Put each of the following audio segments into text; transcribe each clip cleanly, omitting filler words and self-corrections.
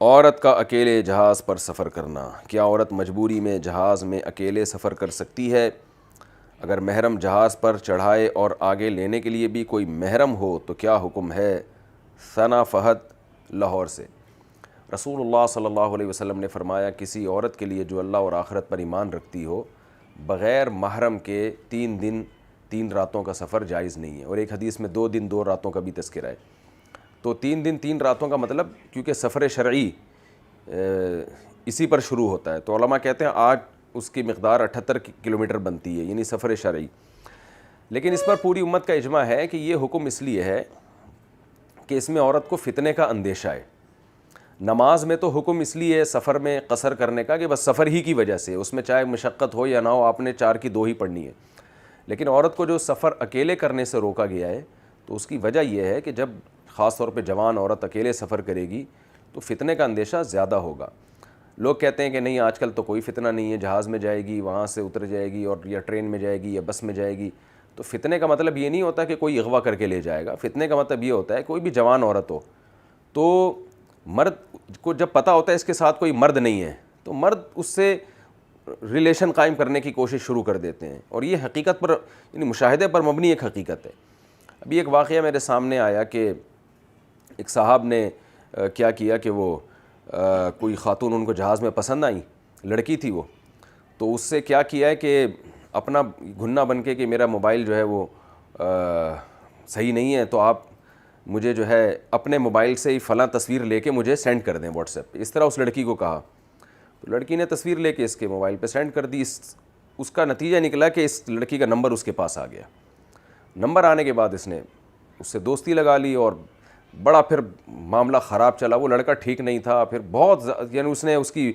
عورت کا اکیلے جہاز پر سفر کرنا، کیا عورت مجبوری میں جہاز میں اکیلے سفر کر سکتی ہے؟ اگر محرم جہاز پر چڑھائے اور آگے لینے کے لیے بھی کوئی محرم ہو تو کیا حکم ہے؟ ثنا فہد لاہور سے۔ رسول اللہ صلی اللہ علیہ وسلم نے فرمایا، کسی عورت کے لیے جو اللہ اور آخرت پر ایمان رکھتی ہو، بغیر محرم کے 3 دن 3 راتوں کا سفر جائز نہیں ہے، اور ایک حدیث میں 2 دن 2 راتوں کا بھی تذکرہ ہے۔ تو 3 دن 3 راتوں کا مطلب، کیونکہ سفر شرعی اسی پر شروع ہوتا ہے، تو علماء کہتے ہیں آج اس کی مقدار 78 کلومیٹر بنتی ہے، یعنی سفر شرعی۔ لیکن اس پر پوری امت کا اجماع ہے کہ یہ حکم اس لیے ہے کہ اس میں عورت کو فتنے کا اندیشہ ہے۔ نماز میں تو حکم اس لیے ہے سفر میں قصر کرنے کا کہ بس سفر ہی کی وجہ سے، اس میں چاہے مشقت ہو یا نہ ہو، آپ نے 4 کی 2 ہی پڑھنی ہے۔ لیکن عورت کو جو سفر اکیلے کرنے سے روکا گیا ہے، تو اس کی وجہ یہ ہے کہ جب خاص طور پہ جوان عورت اکیلے سفر کرے گی تو فتنے کا اندیشہ زیادہ ہوگا۔ لوگ کہتے ہیں کہ نہیں، آج کل تو کوئی فتنہ نہیں ہے، جہاز میں جائے گی، وہاں سے اتر جائے گی، اور یا ٹرین میں جائے گی یا بس میں جائے گی۔ تو فتنے کا مطلب یہ نہیں ہوتا کہ کوئی اغوا کر کے لے جائے گا، فتنے کا مطلب یہ ہوتا ہے کوئی بھی جوان عورت ہو، تو مرد کو جب پتہ ہوتا ہے اس کے ساتھ کوئی مرد نہیں ہے، تو مرد اس سے ریلیشن قائم کرنے کی کوشش شروع کر دیتے ہیں، اور یہ حقیقت پر، یعنی مشاہدے پر مبنی ایک حقیقت ہے۔ ابھی ایک واقعہ میرے سامنے آیا کہ ایک صاحب نے کیا کیا کہ وہ کوئی خاتون ان کو جہاز میں پسند آئی، لڑکی تھی وہ، تو اس سے کیا کیا ہے کہ اپنا گھنا بن کے کہ میرا موبائل جو ہے وہ صحیح نہیں ہے، تو آپ مجھے جو ہے اپنے موبائل سے ہی فلاں تصویر لے کے مجھے سینڈ کر دیں واٹس ایپ پہ، اس طرح اس لڑکی کو کہا۔ تو لڑکی نے تصویر لے کے اس کے موبائل پہ سینڈ کر دی۔ اس کا نتیجہ نکلا کہ اس لڑکی کا نمبر اس کے پاس آ گیا۔ نمبر آنے کے بعد اس نے اس سے دوستی لگا لی، اور بڑا پھر معاملہ خراب چلا۔ وہ لڑکا ٹھیک نہیں تھا، پھر بہت یعنی اس نے اس کی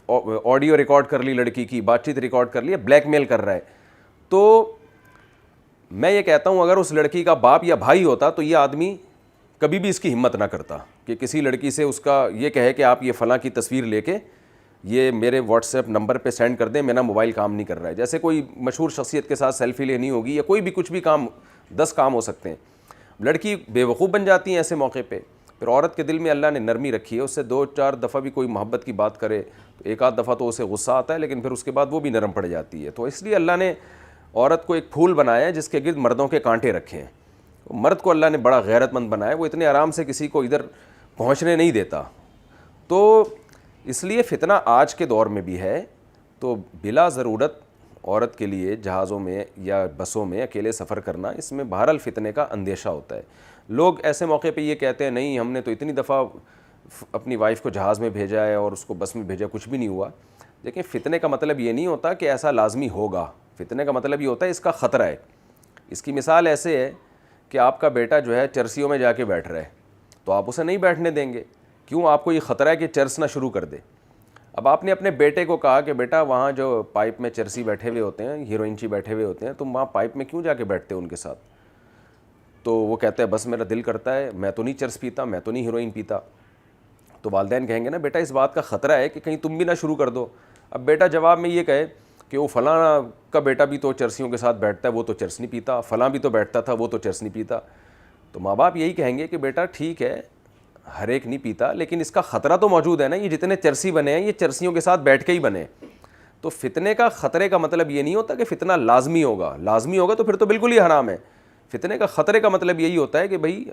آڈیو ریکارڈ کر لی، لڑکی کی بات چیت ریکارڈ کر لی، بلیک میل کر رہا ہے۔ تو میں یہ کہتا ہوں اگر اس لڑکی کا باپ یا بھائی ہوتا تو یہ آدمی کبھی بھی اس کی ہمت نہ کرتا کہ کسی لڑکی سے اس کا یہ کہے کہ آپ یہ فلاں کی تصویر لے کے یہ میرے واٹس ایپ نمبر پہ سینڈ کر دیں، میرا موبائل کام نہیں کر رہا ہے۔ جیسے کوئی مشہور شخصیت کے ساتھ سیلفی لینی ہوگی، یا کوئی بھی کچھ بھی کام، 10 کام ہو سکتے ہیں۔ لڑکی بے وقوف بن جاتی ہیں ایسے موقع پہ۔ پھر عورت کے دل میں اللہ نے نرمی رکھی ہے، اس سے 2-4 دفعہ بھی کوئی محبت کی بات کرے تو ایک آدھ دفعہ تو اسے غصہ آتا ہے، لیکن پھر اس کے بعد وہ بھی نرم پڑ جاتی ہے۔ تو اس لیے اللہ نے عورت کو ایک پھول بنایا ہے جس کے گرد مردوں کے کانٹے رکھے ہیں۔ مرد کو اللہ نے بڑا غیرت مند بنایا ہے، وہ اتنے آرام سے کسی کو ادھر پہنچنے نہیں دیتا۔ تو اس لیے فتنہ آج کے دور میں بھی ہے، تو بلا ضرورت عورت کے لیے جہازوں میں یا بسوں میں اکیلے سفر کرنا، اس میں بہرحال فتنے کا اندیشہ ہوتا ہے۔ لوگ ایسے موقع پہ یہ کہتے ہیں نہیں، ہم نے تو اتنی دفعہ اپنی وائف کو جہاز میں بھیجا ہے اور اس کو بس میں بھیجا، کچھ بھی نہیں ہوا۔ لیکن فتنے کا مطلب یہ نہیں ہوتا کہ ایسا لازمی ہوگا، فتنے کا مطلب یہ ہوتا ہے اس کا خطرہ ہے۔ اس کی مثال ایسے ہے کہ آپ کا بیٹا جو ہے چرسیوں میں جا کے بیٹھ رہا ہے، تو آپ اسے نہیں بیٹھنے دیں گے، کیوں؟ آپ کو یہ خطرہ ہے کہ چرس نہ شروع کر دے۔ اب آپ نے اپنے بیٹے کو کہا کہ بیٹا وہاں جو پائپ میں چرسی بیٹھے ہوئے ہوتے ہیں، ہیروئنچی بیٹھے ہوئے ہوتے ہیں، تم وہاں پائپ میں کیوں جا کے بیٹھتے ہو ان کے ساتھ؟ تو وہ کہتا ہے بس میرا دل کرتا ہے، میں تو نہیں چرس پیتا، میں تو نہیں ہیروئن پیتا۔ تو والدین کہیں گے نا بیٹا اس بات کا خطرہ ہے کہ کہیں تم بھی نہ شروع کر دو۔ اب بیٹا جواب میں یہ کہے کہ وہ فلاں کا بیٹا بھی تو چرسیوں کے ساتھ بیٹھتا ہے، وہ تو چرس نہیں پیتا، فلاں بھی تو بیٹھتا تھا، وہ تو چرس نہیں پیتا۔ تو ماں باپ یہی کہیں گے کہ بیٹا ٹھیک ہے، ہر ایک نہیں پیتا، لیکن اس کا خطرہ تو موجود ہے نا، یہ جتنے چرسی بنے ہیں یہ چرسیوں کے ساتھ بیٹھ کے ہی بنے۔ تو فتنے کا خطرے کا مطلب یہ نہیں ہوتا کہ فتنہ لازمی ہوگا، لازمی ہوگا تو پھر تو بالکل ہی حرام ہے۔ فتنے کا خطرے کا مطلب یہی ہوتا ہے کہ بھئی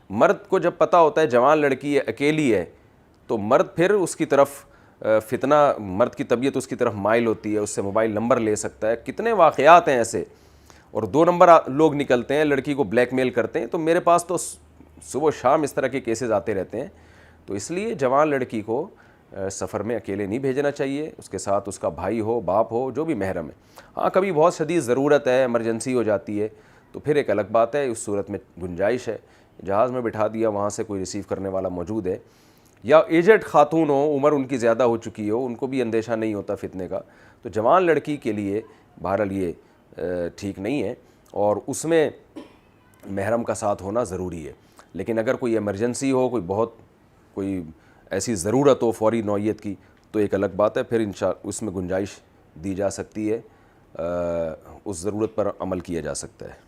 مرد کو جب پتہ ہوتا ہے جوان لڑکی ہے، اکیلی ہے، تو مرد پھر اس کی طرف فتنہ، مرد کی طبیعت اس کی طرف مائل ہوتی ہے، اس سے موبائل نمبر لے سکتا ہے۔ کتنے واقعات ہیں ایسے، اور 2 نمبر لوگ نکلتے ہیں، لڑکی کو بلیک میل کرتے ہیں۔ تو میرے پاس تو صبح و شام اس طرح کے کیسز آتے رہتے ہیں۔ تو اس لیے جوان لڑکی کو سفر میں اکیلے نہیں بھیجنا چاہیے، اس کے ساتھ اس کا بھائی ہو، باپ ہو، جو بھی محرم ہے۔ ہاں کبھی بہت شدید ضرورت ہے، ایمرجنسی ہو جاتی ہے، تو پھر ایک الگ بات ہے، اس صورت میں گنجائش ہے، جہاز میں بٹھا دیا، وہاں سے کوئی ریسیو کرنے والا موجود ہے، یا ایجڈ خاتون ہو، عمر ان کی زیادہ ہو چکی ہو، ان کو بھی اندیشہ نہیں ہوتا فتنے کا، تو جوان لڑکی کے لیے بہرحال یہ ٹھیک نہیں ہے، اور اس میں محرم کا ساتھ ہونا ضروری ہے۔ لیکن اگر کوئی ایمرجنسی ہو، کوئی ایسی ضرورت ہو فوری نوعیت کی، تو ایک الگ بات ہے، پھر اس میں گنجائش دی جا سکتی ہے، اس ضرورت پر عمل کیا جا سکتا ہے۔